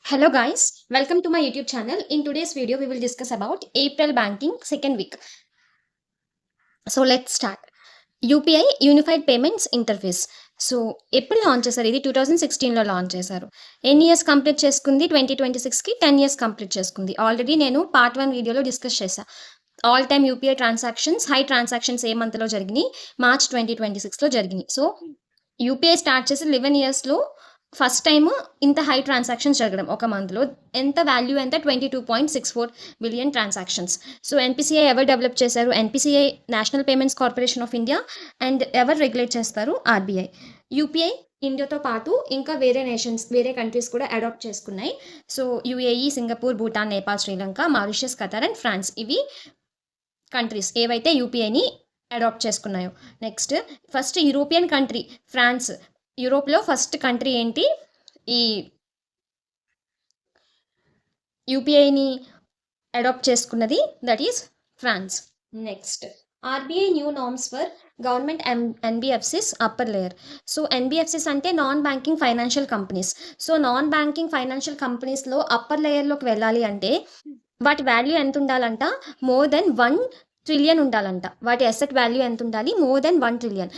Hello guys, welcome to my YouTube channel. In today's video, we will discuss about April banking second week. So let's start. UPI unified payments interface. So ఎప్పుడు launch చేశారు? ఇది 2016లో launch చేశారు. ఎన్ని years complete చేసుకుంది? 2026కి 10 years complete చేసుకుంది. Already నేను పార్ట్ 1 వీడియోలో డిస్కస్ చేశాను. All time UPI transactions, high transactions ఏ మంత్లో జరిగినాయి? మార్చ్ 2026లో జరిగినాయి. సో యూపీఐ స్టార్ట్ చేసి 11 ఇయర్స్లో ఫస్ట్ టైం ఇంత హై ట్రాన్సాక్షన్స్ జరగడం ఒక మంత్లో. ఎంత వాల్యూ ఎంత? 22.64 బిలియన్ ట్రాన్సాక్షన్స్. సో ఎన్పిసిఐ ఎవరు డెవలప్ చేశారు? NPCI national payments corporation of India. And ఎవరు రెగ్యులేట్ చేస్తారు? ఆర్బీఐ. యూపీఐ ఇండియాతో పాటు ఇంకా వేరే నేషన్స్, వేరే కంట్రీస్ కూడా అడాప్ట్ చేసుకున్నాయి. So UAE, Singapore, Bhutan, Nepal, Sri Lanka, Mauritius, Qatar and France, ఇవి కంట్రీస్ ఏవైతే యూపీఐని అడాప్ట్ చేసుకున్నాయో. Next first European country France. యూరోప్లో ఫస్ట్ కంట్రీ ఏంటి ఈ యూపీఐని అడాప్ట్ చేసుకున్నది? That is France. Next RBI new norms for government NBFCs upper layer. So NBFCs అంటే non banking financial companies. So non banking financial కంపెనీస్లో upper లేయర్లోకి వెళ్ళాలి అంటే వాటి వాల్యూ ఎంత ఉండాలంట? మోర్ దెన్ 1 ట్రిలియన్ ఉండాలంట. వాటి అసెట్ వాల్యూ ఎంత ఉండాలి? More than 1 trillion.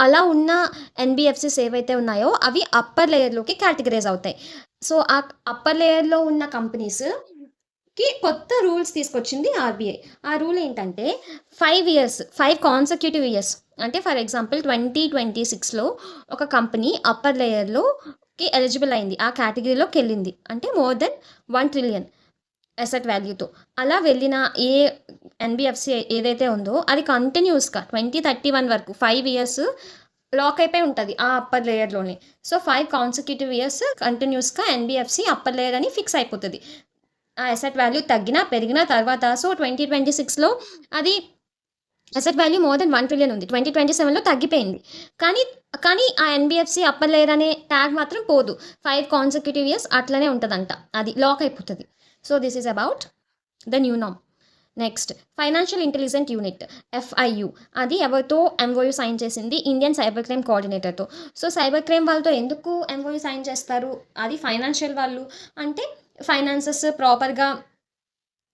అలా ఉన్న ఎన్బిఎఫ్సిస్ ఏవైతే ఉన్నాయో అవి అప్పర్ లేయర్లోకి కేటగిరైజ్ అవుతాయి. సో ఆ అప్పర్ లేయర్లో ఉన్న కంపెనీస్కి కొత్త రూల్స్ తీసుకొచ్చింది ఆర్బీఐ. ఆ రూల్ ఏంటంటే 5 కాన్సెక్యూటివ్ ఇయర్స్. అంటే ఫర్ ఎగ్జాంపుల్ 2026లో ఒక కంపెనీ అప్పర్ లేయర్లోకి ఎలిజిబుల్ అయింది, ఆ కేటగిరీలోకి వెళ్ళింది అంటే మోర్ దెన్ 1 ట్రిలియన్ అసెట్ వాల్యూతో. అలా వెళ్ళిన ఏ ఎన్బిఎఫ్సి ఏదైతే ఉందో అది కంటిన్యూస్గా 2031 వరకు 5 ఇయర్స్ లాక్ అయిపోయి ఉంటుంది ఆ అప్పర్ లేయర్లోనే. సో 5 కాన్సెక్యూటివ్ ఇయర్స్ కంటిన్యూస్గా ఎన్బిఎఫ్సి అప్పర్ లేయర్ అని ఫిక్స్ అయిపోతుంది. ఆ అసెట్ వాల్యూ తగ్గినా పెరిగిన తర్వాత. సో 2026లో అది asset value more than 1 trillion ఉంది. 2027లో తగ్గిపోయింది. కానీ ఆ ఎన్బిఎఫ్సి అప్పర్ లేయర్ అనే ట్యాగ్ మాత్రం పోదు. 5 కాన్సెక్యూటివ్ ఇయర్స్ అట్లనే ఉంటుందంట, అది లాక్ అయిపోతుంది. So this is about the new నామ్. Next financial intelligent unit, FIU. అది ఎవరితో ఎంఓయూ సైన్ చేసింది? ఇండియన్ సైబర్ క్రైమ్ కోఆర్డినేటర్తో. సో సైబర్ క్రైమ్ వాళ్ళతో ఎందుకు ఎంఓయూ సైన్ చేస్తారు? అది ఫైనాన్షియల్ వాళ్ళు అంటే ఫైనాన్సెస్ ప్రాపర్గా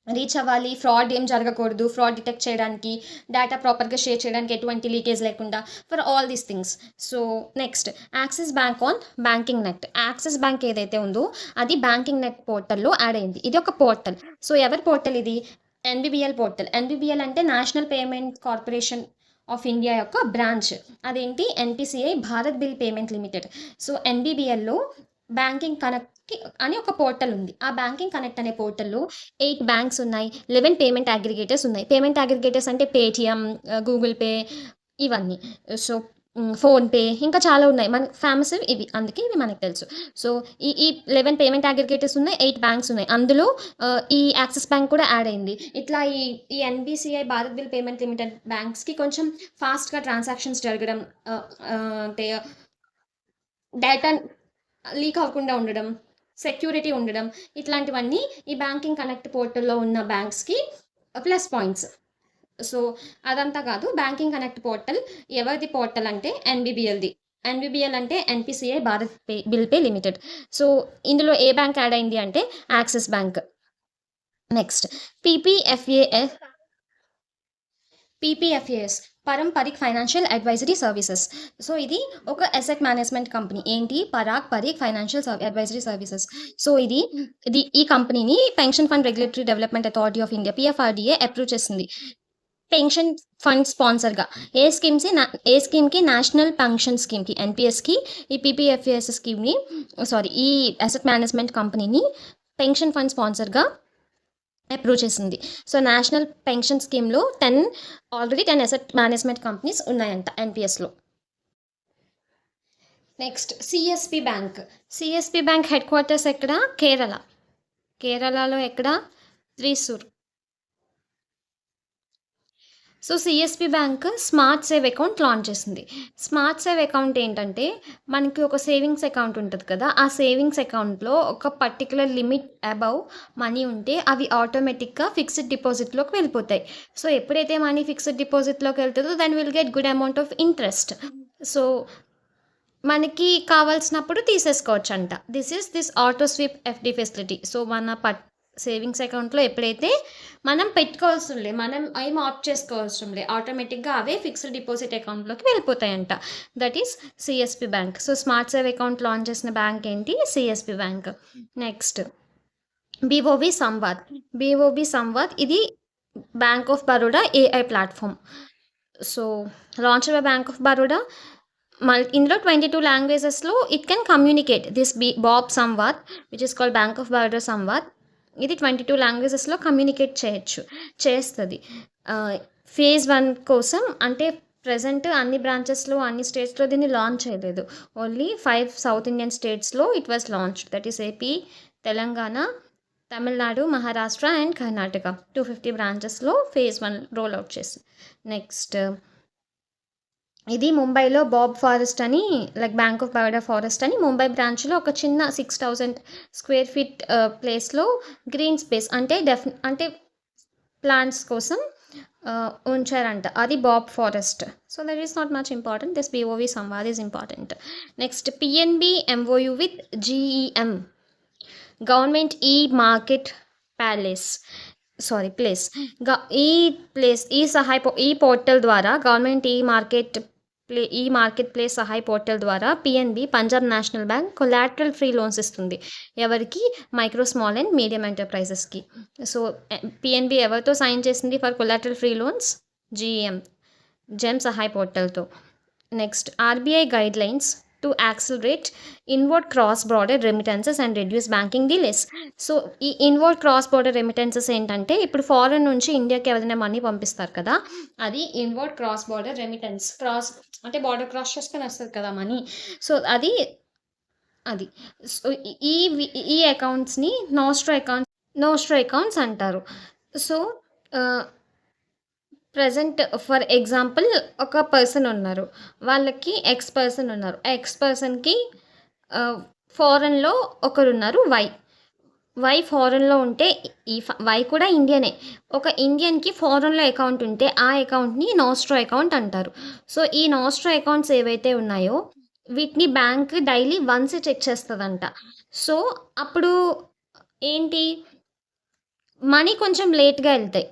రీచ్ అవ్వాలి, ఫ్రాడ్ ఏం జరగకూడదు, ఫ్రాడ్ డిటెక్ట్ చేయడానికి, డేటా ప్రాపర్గా షేర్ చేయడానికి, ఎటువంటి లీకేజ్ లేకుండా, for all these things. So next axis bank on banking net. Axis bank ఏదైతే ఉందో అది బ్యాంకింగ్ నెట్ పోర్టల్లో యాడ్ అయింది. ఇది ఒక పోర్టల్. సో ఎవరి పోర్టల్ ఇది? ఎన్బిబిఎల్ పోర్టల్. ఎన్బిబిఎల్ అంటే national payment corporation of India యొక్క బ్రాంచ్. అదేంటి? NPCI Bharat bill payment limited. So ఎన్బిబిఎల్లో బ్యాంకింగ్ కనెక్ట్ అని ఒక పోర్టల్ ఉంది. ఆ బ్యాంకింగ్ కనెక్ట్ అనే పోర్టల్లో 8 బ్యాంక్స్ ఉన్నాయి, 11 పేమెంట్ అగ్రిగేటర్స్ ఉన్నాయి. పేమెంట్ అగ్రిగేటర్స్ అంటే పేటిఎం, గూగుల్ పే, ఇవన్నీ. సో ఫోన్పే, ఇంకా చాలా ఉన్నాయి, మన ఫేమస్ ఇవి, అందుకే ఇవి మనకు తెలుసు. సో ఈ 11 పేమెంట్ అగ్రిగేటర్స్ ఉన్నాయి, 8 బ్యాంక్స్ ఉన్నాయి. అందులో ఈ యాక్సిస్ బ్యాంక్ కూడా యాడ్ అయింది. ఇట్లా ఈ ఎన్బిసిఐ భారత్ బిల్ పేమెంట్ లిమిటెడ్ బ్యాంక్స్కి కొంచెం ఫాస్ట్గా ట్రాన్సాక్షన్స్ జరగడం, అంటే డేటా లీక్ అవ్వకుండా ఉండడం, సెక్యూరిటీ ఉండడం, ఇట్లాంటివన్నీ ఈ బ్యాంకింగ్ కనెక్ట్ పోర్టల్లో ఉన్న బ్యాంక్స్కి ప్లస్ పాయింట్స్. సో అదంతా కాదు, బ్యాంకింగ్ కనెక్ట్ పోర్టల్ ఎవరిది పోర్టల్ అంటే ఎన్బిబిఎల్ది. ఎన్బిబిఎల్ అంటే NPCI Bharat bill pay limited. So ఇందులో ఏ బ్యాంక్ యాడ్ అయింది అంటే యాక్సిస్ బ్యాంక్. నెక్స్ట్ పీపీఎఫ్ఏఎస్, పరంపరిక్ ఫైనాన్షియల్ అడ్వైజరీ సర్వీసెస్. సో ఇది ఒక అసెట్ మేనేజ్మెంట్ కంపెనీ. ఏంటి? Parag financial advisory services. So ఇది ఈ కంపెనీని pension fund regulatory development authority of India PFRDA approve చేసింది పెన్షన్ ఫండ్ స్పాన్సర్గా. ఏ స్కీమ్కి? నేషనల్ పెన్షన్ స్కీమ్కి, ఎన్పిఎస్కి. ఈ పీపీఎఫ్ఏఎస్ స్కీమ్ని, ఈ అసెట్ మేనేజ్మెంట్ కంపెనీని పెన్షన్ ఫండ్ స్పాన్సర్గా అప్రూవ్ చేసింది. సో నేషనల్ పెన్షన్ స్కీమ్లో ఆల్రెడీ 10 అసెట్ మేనేజ్మెంట్ కంపెనీస్ ఉన్నాయంట ఎన్పిఎస్లో. Next CSB bank. CSB bank headquarters ఎక్కడ? కేరళలో ఎక్కడ? Thrissur. So CSB bank smart save account launch చేసింది. స్మార్ట్ సేవ్ అకౌంట్ ఏంటంటే మనకి ఒక సేవింగ్స్ అకౌంట్ ఉంటుంది కదా, ఆ సేవింగ్స్ అకౌంట్లో ఒక పర్టికులర్ లిమిట్ అబవ్ మనీ ఉంటే అవి ఆటోమేటిక్గా ఫిక్స్డ్ డిపాజిట్లోకి వెళ్ళిపోతాయి. సో ఎప్పుడైతే మనీ ఫిక్స్డ్ డిపాజిట్లోకి వెళ్తుందో then will get good amount of interest. So మనకి కావాల్సినప్పుడు తీసేసుకోవచ్చంట. This auto sweep FD facility. So, మన సేవింగ్స్ అకౌంట్‌లో ఎప్పుడైతే మనం పెట్టుకోవసరం లే. మనం ఏం ఆప్ట్ చేసుకోవసరం లే. ఆటోమేటిక్‌గా అవే ఫిక్స్డ్ డిపాజిట్ అకౌంట్‌లోకి వెళ్ళిపోతాయంట. That is CSB bank. So, smart save account launch చేసిన బ్యాంక్ ఏంటి? CSB bank. Next BOB Samvad. BOB Samvad ఇది bank of Baroda AI platform. So, launched by bank of Baroda. ఇందులో 22 లాంగ్వేజెస్‌లో it can communicate this BOB Samvad which is called bank of Baroda Samvad. ఇది 22 లాంగ్వేజెస్‌లో communicate చేస్తది. Phase 1 కోసం అంటే present అన్ని బ్రాంచెస్‌లో, అన్ని స్టేట్స్‌లో దీన్ని లాంచ్ చేయలేదు. ఓన్లీ 5 సౌత్ ఇండియన్ స్టేట్స్‌లో it was launched. That is AP, Telangana, Tamil Nadu, Maharashtra and Karnataka. 250 బ్రాంచెస్‌లో ఫేజ్ 1 రోల్ అవుట్ చేసింది. నెక్స్ట్ ఇది ముంబైలో బాబ్ ఫారెస్ట్ అని like bank of Baroda forest అని ముంబై బ్రాంచ్‌లో ఒక చిన్న 6000 స్క్వేర్ ఫీట్ ప్లేస్‌లో గ్రీన్ స్పేస్ అంటే ప్లాంట్స్ కోసం ఉంచారంట. అది BOB forest. So, that is not much important. This BOB Samvad is important. Next PNB MoU with GEM government e-marketplace. ఈ పోర్టల్ ద్వారా government marketplace Sahay portal ద్వారా PNB Punjab national bank collateral free loans ఇస్తుంది. ఎవరికి? Micro, small and medium ఎంటర్ప్రైజెస్కి. So, PNB ఎవరితో sign చేసింది for collateral free loans? GEM Sahay పోర్టల్తో. Next RBI guidelines to accelerate inward cross border remittances and reduce banking delays. So, ఈ inward cross border remittances ఏంటంటే ఇప్పుడు foreign నుంచి ఇండియాకి ఎవరైనా మనీ పంపిస్తారు కదా, అది ఇన్వర్డ్ క్రాస్ బార్డర్ రెమిటెన్స్. అంటే బార్డర్ క్రాస్ చేసుకొని వస్తుంది కదా మనీ. సో, అది సో ఈ అకౌంట్స్ని నోస్ట్రో అకౌంట్స్ అంటారు. సో, ప్రెజెంట్ ఫర్ ఎగ్జాంపుల్ ఒక పర్సన్ ఉన్నారు, వాళ్ళకి ఎక్స్ పర్సన్ ఉన్నారు. ఎక్స్ పర్సన్కి ఫారెన్లో ఒకరున్నారు వై ఫారెన్లో ఉంటే వై కూడా ఇండియనే. ఒక ఇండియన్కి ఫారెన్లో అకౌంట్ ఉంటే ఆ అకౌంట్ని నోస్ట్రో అకౌంట్ అంటారు. సో, ఈ నోస్ట్రో అకౌంట్స్ ఏవైతే ఉన్నాయో వీటిని బ్యాంక్ డైలీ వన్స్ చెక్ చేస్తుందంట. సో, అప్పుడు ఏంటి, మనీ కొంచెం లేట్గా వెళ్తాయి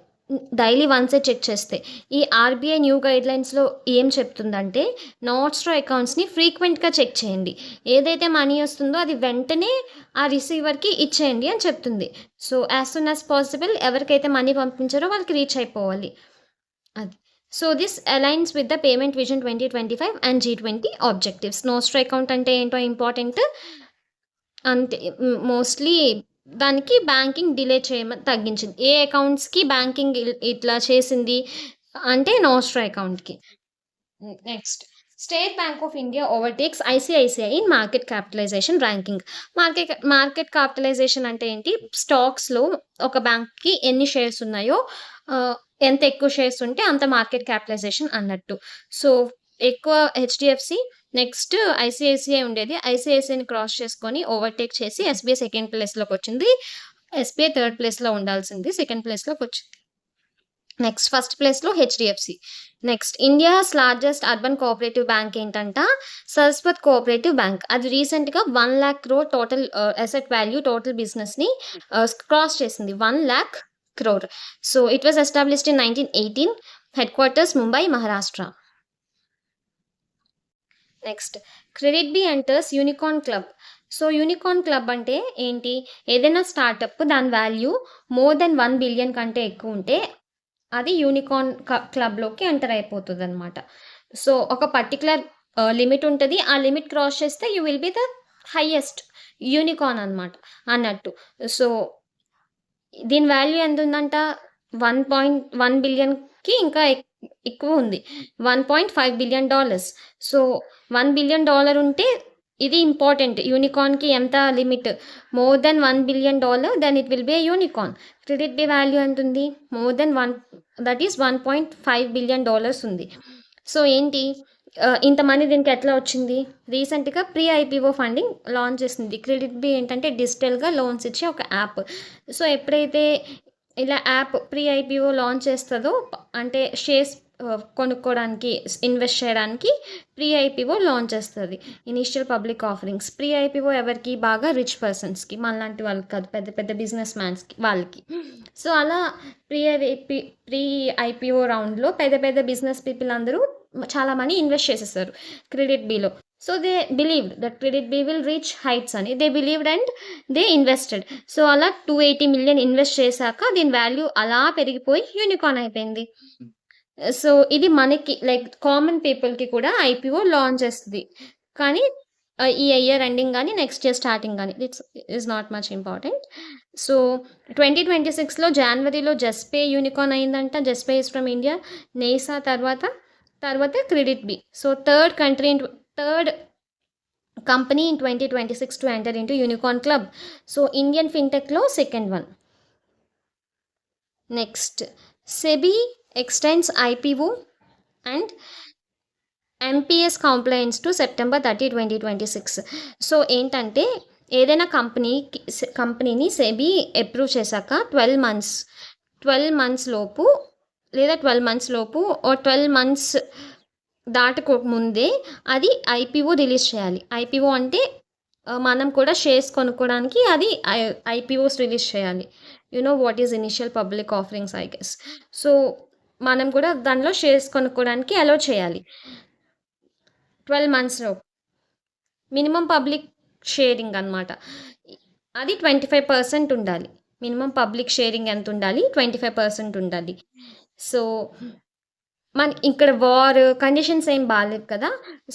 డైలీ వన్సే చెక్ చేస్తే. ఈ ఆర్బీఐ న్యూ గైడ్లైన్స్లో ఏం చెప్తుందంటే నోస్ట్రో అకౌంట్స్ని ఫ్రీక్వెంట్గా చెక్ చేయండి. ఏదైతే మనీ వస్తుందో అది వెంటనే ఆ రిసీవర్కి ఇచ్చేయండి అని చెప్తుంది. So, as soon as possible ఎవరికైతే మనీ పంపించారో వాళ్ళకి రీచ్ అయిపోవాలి. అది. So, this aligns with the payment vision 2025 and G20 objectives. Nostro account అంటే ఏంటో ఇంపార్టెంట్. అంతే, మోస్ట్లీ దానికి బ్యాంకింగ్ డిలే తగ్గించింది. ఏ అకౌంట్స్కి బ్యాంకింగ్ ఇట్లా చేసింది అంటే నోస్ట్రో అకౌంట్కి. Next State Bank of India overtakes ICICI in market capitalisation ranking. Market capitalisation అంటే ఏంటి? స్టాక్స్లో ఒక బ్యాంక్కి ఎన్ని షేర్స్ ఉన్నాయో, ఎంత ఎక్కువ షేర్స్ ఉంటే అంత మార్కెట్ క్యాపిటలైజేషన్ అన్నట్టు. సో, ఎక్కువ హెచ్డిఎఫ్సి, నెక్స్ట్ ఐసిఐసిఐ ఉండేది. ఐసిఐసిఐని క్రాస్ చేసుకొని ఓవర్టేక్ చేసి ఎస్బీఐ సెకండ్ ప్లేస్లోకి వచ్చింది. ఎస్బీఐ థర్డ్ ప్లేస్లో ఉండాల్సింది, సెకండ్ ప్లేస్లోకి వచ్చింది. నెక్స్ట్ ఫస్ట్ ప్లేస్లో HDFC. Next India's largest urban cooperative bank ఏంటంట? Saraswat cooperative bank. అది రీసెంట్గా 1 lakh crore total asset value total బిజినెస్ని క్రాస్ చేసింది. 1 lakh crore. So, it was established in 1918. Headquarters Mumbai, Maharashtra. Next credit B enters unicorn club. So, unicorn club అంటే ఏంటి? ఏదైనా startup దాని value more than 1 billion కంటే ఎక్కువ ఉంటే అది యూనికార్న్ క్లబ్లోకి ఎంటర్ అయిపోతుంది అనమాట. సో, ఒక పర్టికులర్ లిమిట్ ఉంటుంది. ఆ లిమిట్ క్రాస్ చేస్తే you will be the highest unicorn అన్నట్టు. సో, దీని వాల్యూ ఎంత ఉందంట? 1.1 billion ఇంకా ఎక్కువ ఉంది. $1.5 billion. సో, $1 billion ఉంటే ఇది ఇంపార్టెంట్. యూనికార్న్కి ఎంత limit? More than $1 billion, then it will be a unicorn. KreditBee value ఎంత ఉంది? More than that is $1.5 billion ఉంది. సో, ఏంటి ఇంత మనీ దీనికి ఎట్లా వచ్చింది? రీసెంట్గా ప్రీ ఐపీఓ ఫండింగ్ లాంచ్ చేసింది. క్రెడిట్ బి ఏంటంటే డిజిటల్గా లోన్స్ ఇచ్చే ఒక యాప్. సో, ఎప్పుడైతే ఇలా యాప్ ప్రీ ఐపీఓ లాంచ్ చేస్తుందో అంటే షేర్స్ కొనుక్కోవడానికి ఇన్వెస్ట్ చేయడానికి ప్రీ ఐపీఓ లాంచ్ చేస్తుంది. Initial public offerings. Pre IPO ఎవరికి? బాగా రిచ్ పర్సన్స్కి, మనలాంటి వాళ్ళకి కాదు, పెద్ద పెద్ద బిజినెస్ మ్యాన్స్కి వాళ్ళకి. సో అలా ప్రీ ఐపీఓ రౌండ్లో పెద్ద పెద్ద బిజినెస్ పీపుల్ అందరూ చాలా మనీ ఇన్వెస్ట్ చేసేస్తారు క్రెడిట్ బీలో. So they believed that KreditBee will reach heights అని they believed and they invested. So అలా 280 million ఇన్వెస్ట్ చేశాక దీని వాల్యూ అలా పెరిగిపోయి యూనికార్న్ అయిపోయింది. సో ఇది మనకి లైక్ కామన్ పీపుల్కి కూడా ఐపీఓ లాంచ్ చేస్తుంది. కానీ ఈ ఇయర్ ఎండింగ్ కానీ నెక్స్ట్ ఇయర్ స్టార్టింగ్ కానీ it's is not much important. So 2026లో జనవరిలో జస్పే యూనికార్న్ అయిందంట. Juspay is from India. నేసా తర్వాత KreditBee. So third company in 2026 to enter into unicorn club. So Indian fintech lo second one. Next, SEBI extends IPO and MPS compliance to September 30, 2026. So ఏంటంటే ఏదైనా కంపెనీని SEBI approve చేశాక 12 months లోపు లేదా 12 months లోపు ఓ 12 months దాటకోకముందే అది IPO release చేయాలి. IPO అంటే మనం కూడా షేర్స్ కొనుక్కోవడానికి అది ఐపీఓస్ రిలీజ్ చేయాలి. What is initial public offerings I guess. So మనం కూడా దానిలో షేర్స్ కొనుక్కోవడానికి అలో చేయాలి 12 monthsలో. మినిమం పబ్లిక్ షేరింగ్ అనమాట. అది 25% ఉండాలి. మినిమం పబ్లిక్ షేరింగ్ ఎంత ఉండాలి? 25% ఉండాలి. సో ఇక్కడ కండిషన్స్ ఏం బాగాలేదు కదా.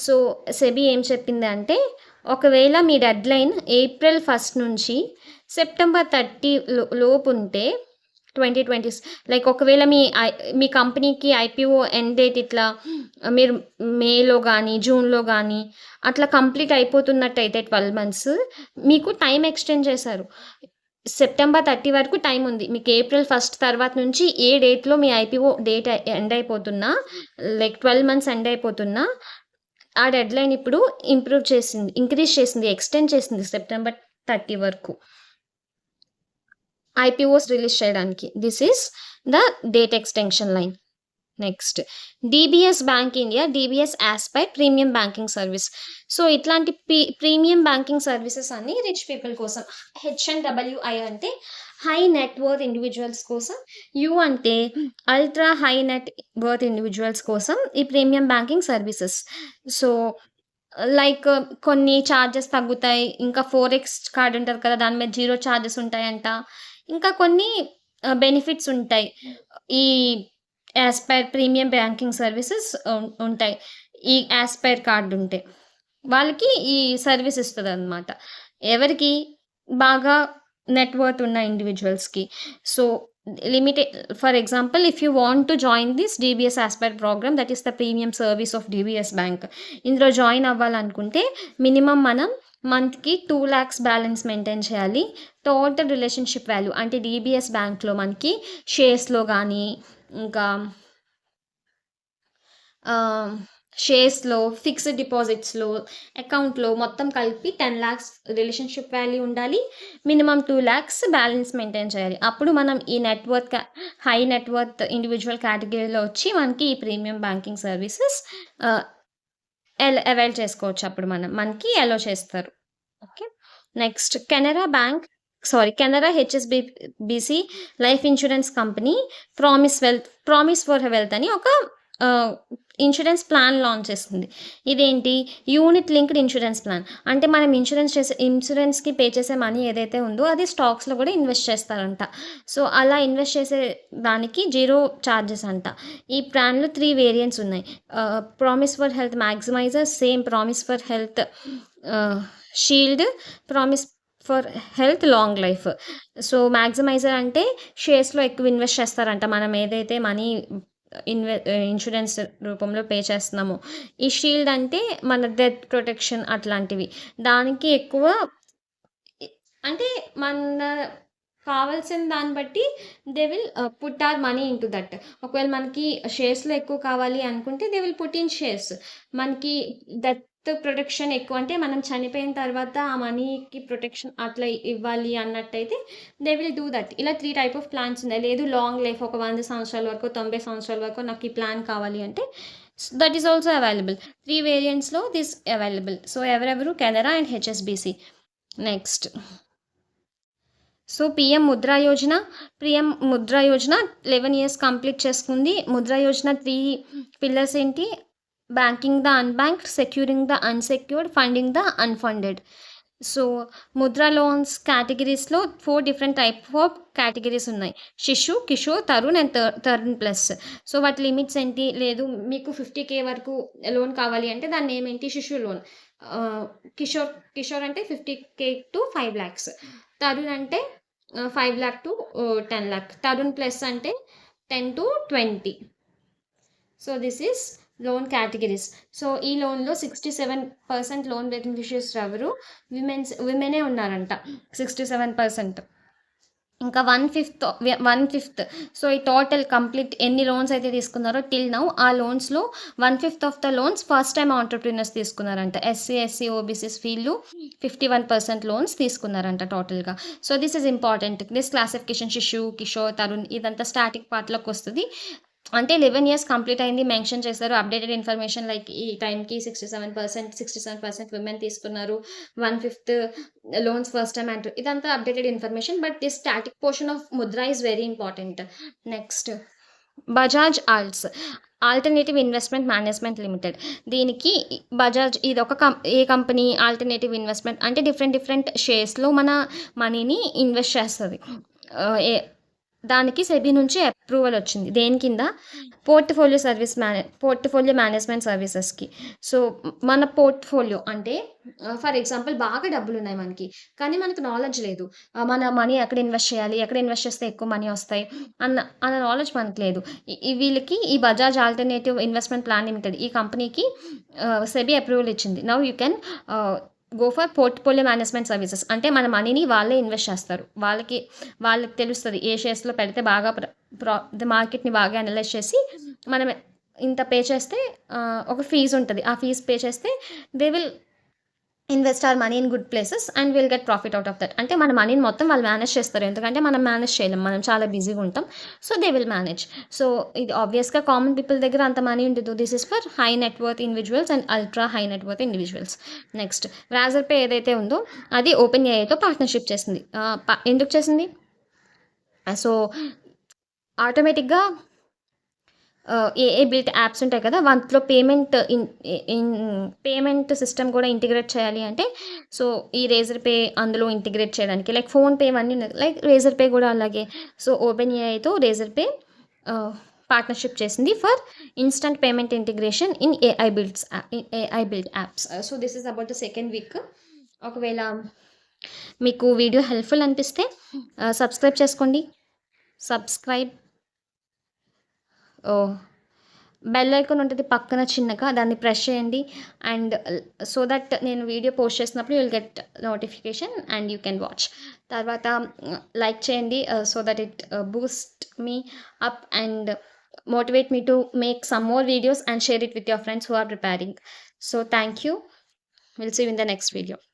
సో సెబీ ఏం చెప్పింది అంటే ఒకవేళ మీ డెడ్ లైన్ April 1 నుంచి September 30 లోపు ఉంటే 2020 లైక్ ఒకవేళ మీ కంపెనీకి ఐపీఓ ఎండ్ డేట్ ఇట్లా మీరు మేలో కానీ జూన్లో కానీ అట్లా కంప్లీట్ అయిపోతున్నట్టయితే 12 months మీకు టైం ఎక్స్టెండ్ చేశారు. September 30 వరకు టైం ఉంది మీకు. April 1 తర్వాత నుంచి ఏ డేట్లో మీ ఐపీఓ డేట్ ఎండ్ అయిపోతున్నా లైక్ 12 months ఎండ్ అయిపోతున్నా ఆ డెడ్ లైన్ ఇప్పుడు ఇంక్రీజ్ చేసింది, ఎక్స్టెండ్ చేసింది September 30 వరకు ఐపీఓస్ రిలీజ్ చేయడానికి. This is the date extension line. Next, DBS bank India, DBS aspire premium banking service. So ఇట్లాంటి ప్రీమియం బ్యాంకింగ్ సర్వీసెస్ అన్ని రిచ్ పీపుల్ కోసం. HNWI అంటే హై నెట్ వర్త్ ఇండివిజువల్స్ కోసం, U అంటే ultra high net worth individuals కోసం ఈ premium banking services. So like కొన్ని charges తగ్గుతాయి. ఇంకా 4x కార్డ్ ఉంటుంది కదా, దాని మీద 0 ఛార్జెస్ ఉంటాయంట. ఇంకా కొన్ని బెనిఫిట్స్ ఉంటాయి ఈ ఆస్పైర్ ప్రీమియం బ్యాంకింగ్ సర్వీసెస్ ఉంటాయి. ఈ ఆస్పైర్ కార్డు ఉంటే వాళ్ళకి ఈ సర్వీస్ ఇస్తుంది అనమాట. ఎవరికి? బాగా నెట్వర్త్ ఉన్న ఇండివిజువల్స్కి. So limited, for example if you want to join this DBS aspire programme, that is the premium service of DBS bank. ఇందులో జాయిన్ అవ్వాలనుకుంటే మినిమం మనం మంత్కి 2 lakhs బ్యాలెన్స్ మెయింటైన్ చేయాలి. టోటల్ రిలేషన్షిప్ వాల్యూ అంటే DBS బ్యాంక్లో మనకి షేర్స్లో కానీ ఇంకా షేర్స్లో, ఫిక్స్డ్ డిపాజిట్స్లో, అకౌంట్లో మొత్తం కలిపి 10 lakhs రిలేషన్షిప్ వాల్యూ ఉండాలి. మినిమం 2 lakhs బ్యాలెన్స్ మెయింటైన్ చేయాలి. అప్పుడు మనం ఈ హై నెట్వర్త్ ఇండివిజువల్ కేటగిరీలో వచ్చి మనకి ఈ ప్రీమియం బ్యాంకింగ్ సర్వీసెస్ అవైల్ చేసుకోవచ్చు. అప్పుడు మనకి అలో చేస్తారు. Okay. Next, Canara HSBC life insurance company promise for health అని ఒక ఇన్సూరెన్స్ ప్లాన్ లాంచ్ చేస్తుంది. ఇదేంటి? Unit linked insurance plan. అంటే మనం ఇన్సూరెన్స్కి పే చేసే మనీ ఏదైతే ఉందో అది స్టాక్స్లో కూడా ఇన్వెస్ట్ చేస్తారంట. సో అలా ఇన్వెస్ట్ చేసే దానికి 0 charges అంట. ఈ ప్లాన్లో 3 వేరియంట్స్ ఉన్నాయి. Promise for health maximiser, same promise for health shield, promise for health long life. So maximiser అంటే షేర్స్లో ఎక్కువ ఇన్వెస్ట్ చేస్తారంట మనం ఏదైతే మనీ ఇన్సూరెన్స్ రూపంలో పే చేస్తున్నాము. ఈ షీల్డ్ అంటే మన డెత్ ప్రొటెక్షన్ అట్లాంటివి. దానికి ఎక్కువ అంటే మన కావాల్సిన దాన్ని బట్టి they will put our money in to that. ఒకవేళ మనకి షేర్స్లో ఎక్కువ కావాలి అనుకుంటే they will put in shares. మనకి ప్రొటెక్షన్ ఎక్కువ, అంటే మనం చనిపోయిన తర్వాత ఆ మనీకి ప్రొటెక్షన్ అట్లా ఇవ్వాలి అన్నట్టయితే దే విల్ డూ దట్. ఇలా 3 టైప్ ఆఫ్ ప్లాన్స్ ఉన్నాయి. లేదు లాంగ్ లైఫ్ ఒక 100 సంవత్సరాల వరకు, 90 సంవత్సరాల వరకు నాకు ఈ ప్లాన్ కావాలి అంటే దట్ ఈస్ ఆల్సో అవైలబుల్. 3 వేరియంట్స్లో దిస్ అవైలబుల్. సో ఎవరెవరు? Canara and HSBC. Next, so PM Mudra Yojana. 11 years complete చేసుకుంది. ముద్రా యోజన 3 పిల్లర్స్ ఏంటి? Banking the unbanked, securing the unsecured, funding the unfunded. So Mudra loans కేటగిరీస్లో 4 డిఫరెంట్ టైప్ ఆఫ్ కేటగిరీస్ ఉన్నాయి. Shishu, Kishor, Tarun and Tarun plus. So వాటి limits ఏంటి? లేదు మీకు 50K వరకు లోన్ కావాలి అంటే దాని నేమ్ ఏంటి? శిశు లోన్. కిషోర్ అంటే 50K to 5 lakhs. తరుణ్ అంటే 5 lakh to 10 lakh. Tarun plus అంటే 10 to 20. So this is loan categories. So ఈ లోన్లో 67% లోన్ బెనిఫిషియర్స్ ఎవరు? విమెనే ఉన్నారంట 67%. ఇంకా 1/5. సో ఈ టోటల్ కంప్లీట్ ఎన్ని లోన్స్ అయితే తీసుకున్నారో టిల్ నౌ, ఆ లోన్స్లో 1/5 of the loans first time entrepreneurs తీసుకున్నారంట. ఎస్సీ, ఓబీసీస్ వీళ్ళు 51% లోన్స్ తీసుకున్నారంట టోటల్గా. So this is important. This classification Shishu, Kishor, Tarun ఇదంతా స్టాటిక్ పార్ట్లోకి వస్తుంది. అంటే 11 ఇయర్స్ కంప్లీట్ అయింది మెన్షన్ చేశారు. అప్డేటెడ్ ఇన్ఫర్మేషన్ లైక్ ఈ టైంకి 67% విమెన్ తీసుకున్నారు. 1/5 లోన్స్ ఫస్ట్ టైం అంటారు. ఇదంతా updated information. But this static portion of Mudra is very important. Next, Bajaj alternative investment management limited. దీనికి బజాజ్ ఇది ఒక ఏ కంపెనీ? ఆల్టర్నేటివ్ ఇన్వెస్ట్మెంట్ అంటే డిఫరెంట్ షేర్స్లో మన మనీని ఇన్వెస్ట్ చేస్తుంది. దానికి సెబీ నుంచి అప్రూవల్ వచ్చింది. దేని కింద? పోర్ట్ఫోలియో మేనేజ్మెంట్ సర్వీసెస్కి. సో మన పోర్ట్ఫోలియో అంటే ఫర్ ఎగ్జాంపుల్ బాగా డబ్బులు ఉన్నాయి మనకి, కానీ మనకు నాలెడ్జ్ లేదు. మన మనీ ఎక్కడ ఇన్వెస్ట్ చేయాలి, ఎక్కడ ఇన్వెస్ట్ చేస్తే ఎక్కువ మనీ వస్తాయి అన్న నాలెడ్జ్ మనకు లేదు. వీళ్ళకి ఈ Bajaj alternative investment plan limited ఈ కంపెనీకి సెబీ అప్రూవల్ ఇచ్చింది. Now you can go for portfolio management services. అంటే మన మనీని వాళ్ళే ఇన్వెస్ట్ చేస్తారు. వాళ్ళకి తెలుస్తుంది ఏ షేర్స్లో పెడితే బాగా మార్కెట్ని బాగా అనలైజ్ చేసి మనం ఇంత పే చేస్తే ఒక ఫీజు ఉంటుంది. ఆ ఫీజు పే చేస్తే they will invest are money in good places and will get profit out of that. అంటే మన మనీని మొత్తం వాళ్ళు మేనేజ్ చేస్తారు. ఎందుకంటే మనం మేనేజ్ చేయలేం, మనం చాలా బిజీగా ఉంటాం. So they will manage. So ఇది ఆబ్వియస్గా కామన్ పీపుల్ దగ్గర అంత మనీ ఉండదు. This is for high net worth individuals and ultra high net worth individuals. Next, Razorpay ఏదైతే ఉందో అది ఓపెన్ ఏఐతో పార్ట్నర్షిప్ చేసింది. ఎందుకు చేసింది? సో ఆటోమేటిక్గా ఏ బిల్ట్ యాప్స్ ఉంటాయి కదా, వాటిలో పేమెంట్ సిస్టమ్ కూడా ఇంటిగ్రేట్ చేయాలి అంటే, సో ఈ రేజర్ పే అందులో ఇంటిగ్రేట్ చేయడానికి లైక్ ఫోన్పే ఇవన్నీ లైక్ రేజర్ పే కూడా అలాగే. సో ఓపెన్ ఏఐతో రేజర్ పే పార్ట్నర్షిప్ చేసింది for instant payment integration in AI built apps. So this is about the second week. ఒకవేళ మీకు వీడియో హెల్ప్ఫుల్ అనిపిస్తే సబ్స్క్రైబ్ చేసుకోండి. బెల్ ఐకాన్ ఉంటుంది పక్కన చిన్నగా, దాన్ని ప్రెస్ చేయండి. అండ్ సో దట్ నేను వీడియో పోస్ట్ చేసినప్పుడు you will get notification and you can watch. తర్వాత లైక్ చేయండి so that it Boost me up and motivate me to make some more videos and share it with your friends who are preparing. So thank you. We'll see you in the next video.